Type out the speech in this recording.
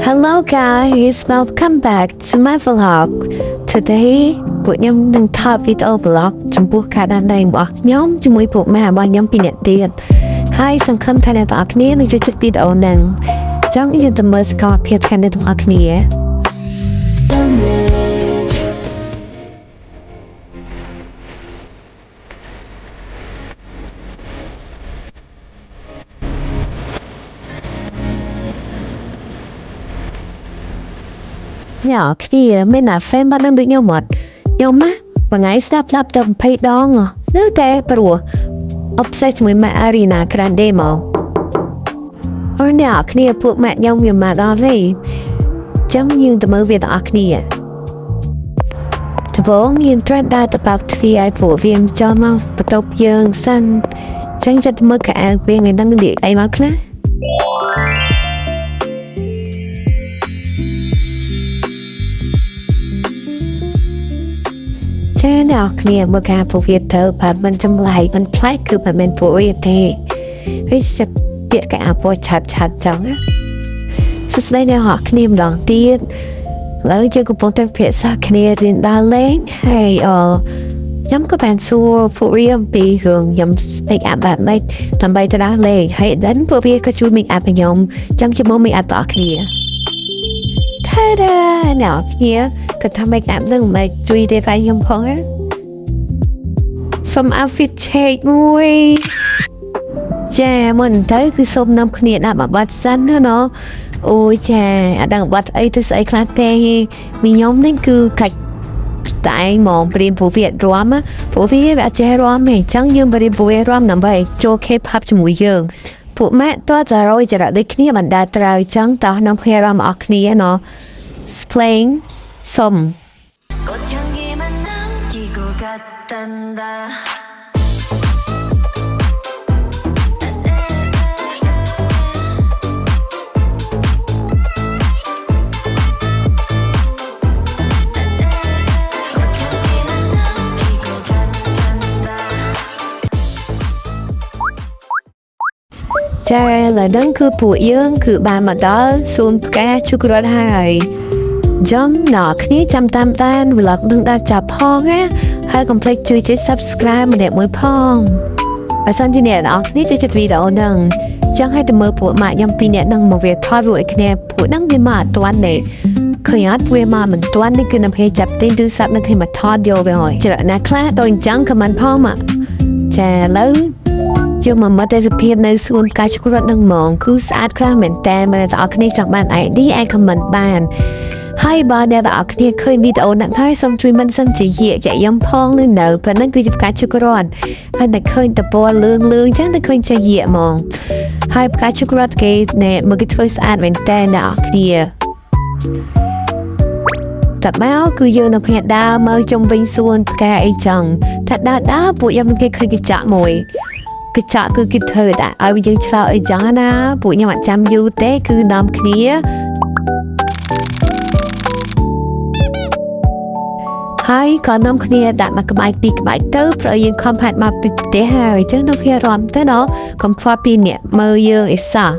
Hello guys, welcome back to my vlog. Today ពួកខ្ញុំនឹងថតវីដេអូ vlog ចំពោះការដានដែងរបស់ខ្ញុំជាមួយពួកម៉ែរបស់ខ្ញុំពីរនាក់ទៀតហើយសង្ឃឹមថាអ្នកទាំងអស់គ្នានឹងចូលចិត្តវីដេអូហ្នឹងចង់យើងទៅមើលសកម្មភាពខាងអ្នកទាំងអស់គ្នាញ៉ាគ្នាមានណា fan បាត់នឹងដូចខ្ញុំអត់ខ្ញុំណាមួយថ្ងៃស្ដាប់ទៅ20ដងនៅតែព្រោះ obsessed ជាមួយ ម៉ាក់ Ariana Grande មកអូនអ្នកគ្នាពួកម៉ាក់ខ្ញុំវាមកដល់ទេចាំយើងទៅមើលវាទាំងអស់គ្នាដំបូងយើងត្រូវដើរទៅបើកទ្វារឲ្យពួកវាចូលមកបន្ទប់យើងសិនចឹងចិត្តមើលកៅអៅវាថ្ងៃហ្នឹងនិយាយអីមកខ្លះចាអ្នកគ្នាមើលការពួកវាទៅបើមិនចម្លែកមិនប្លែកគឺមិនមែនពួកវាទេវាจะពាក្យកៅអៅពណ៌ឆាត់ចឹងណាសួស្ដីអ្នកគ្នាម្ដងទៀតឡើយយើងកំពុងតែភាសាគ្នារៀនដើរលេងហើយខ្ញុំក៏បានសួរពួកវាអំពីរឿងខ្ញុំ make up បែបម៉េចដើម្បីទៅដើរលេងហើយដល់ពួកវាក៏ជួយ make up ខ្ញុំចឹងជាមក make up តគ្នាថាអ្នកគ្នាក៏ធ្វើ make up នឹងមិនជួយទេតែខ្ញុំផងណាសុំ outfit check មួយចាមុនទៅគឺសុំនាំគ្នាដាក់បបាត់សិនណាអូចាអត់ដឹងបាត់អីទៅស្អីខ្លះទេមីខ្ញុំនេះគឺកាច់តែហ្មងព្រៀនពួកវារាំពួកវាអត់ចេះរាំទេអញ្ចឹងយើងបរៀនពួកវារាំដើម្បីចូល K-pop ជាមួយយើងពួកម៉ាក់តើចរយចរដូចគ្នាមិនដែលត្រូវអញ្ចឹងតោះនាំគ្នារាំអស់គ្នាណោះ Playing សុំចាឥឡូវហ្នឹងគឺពួកយើងគឺបានមកដល់សួនផ្កាឈូករ័តហើយចំណាគ្នាចាំតាមដាន vlog នឹងដល់ចាប់ផងណាហើយកុំភ្លេចជួយ subscribe ម្នាក់មួយផងបើសិនជាអ្នកនរគ្នាចូលចិត្តវីដេអូហ្នឹងចង់ឲ្យទៅមើលពួកម៉ាក់ខ្ញុំពីរនាក់ហ្នឹងមកវាថតរួចឲ្យគ្នាពួកហ្នឹងវាមកអត់ទាន់ទេឃើញអត់វាមកមិនទាន់នេះគឺនៅពេលចាប់ទិញទូរស័ព្ទនឹងគេមកថតយកវាហើយច្រើនណាស់ខ្លះដូចអញ្ចឹង comment ផងមកចាឥឡូវយើងមកមើលទេសភាពនៅសួនផ្កាឈូករ័តនឹងហ្មងគឺស្អាតខ្លះមែនតើអ្នកទាំងអស់គ្នាចង់បាន ID អាច comment បានហើយបើអ្នកទាំងអស់គ្នាឃើញវីដេអូហ្នឹងហើយសូមជួយមិនសិនជាយាកចាក់យំផងឬនៅប៉ុណ្ណឹងគឺជាផ្កាឈូករ័តហើយតែឃើញតពណ៌លឿងអញ្ចឹងតែឃើញជាយាកហ្មងហើយផ្កាឈូករ័តគេណែមកគេធ្វើស្អាតមែនតើអ្នកទាំងអស់គ្នាតែមកគឺយើងនៅផ្ទះដើរមើលជុំវិញសួនផ្កាអីចឹងថាដើរពួកខ្ញុំគេឃើញគេចាក់មួយកញ្ចក់គឺគេធ្វើតែឲ្យយើងឆ្លើយអីចឹងណាពួកខ្ញុំអត់ចាំយូរទេគឺនាំគ្នាហើយក៏នាំគ្នាដាក់មកក្បាច់ពីរក្បាច់ទៅព្រោះយើងខំផាត់មកពីផ្ទះហើយអញ្ចឹងនៅគ្នារំទៅណកុំខ្វល់ពីអ្នកមើលយើងអីសោះ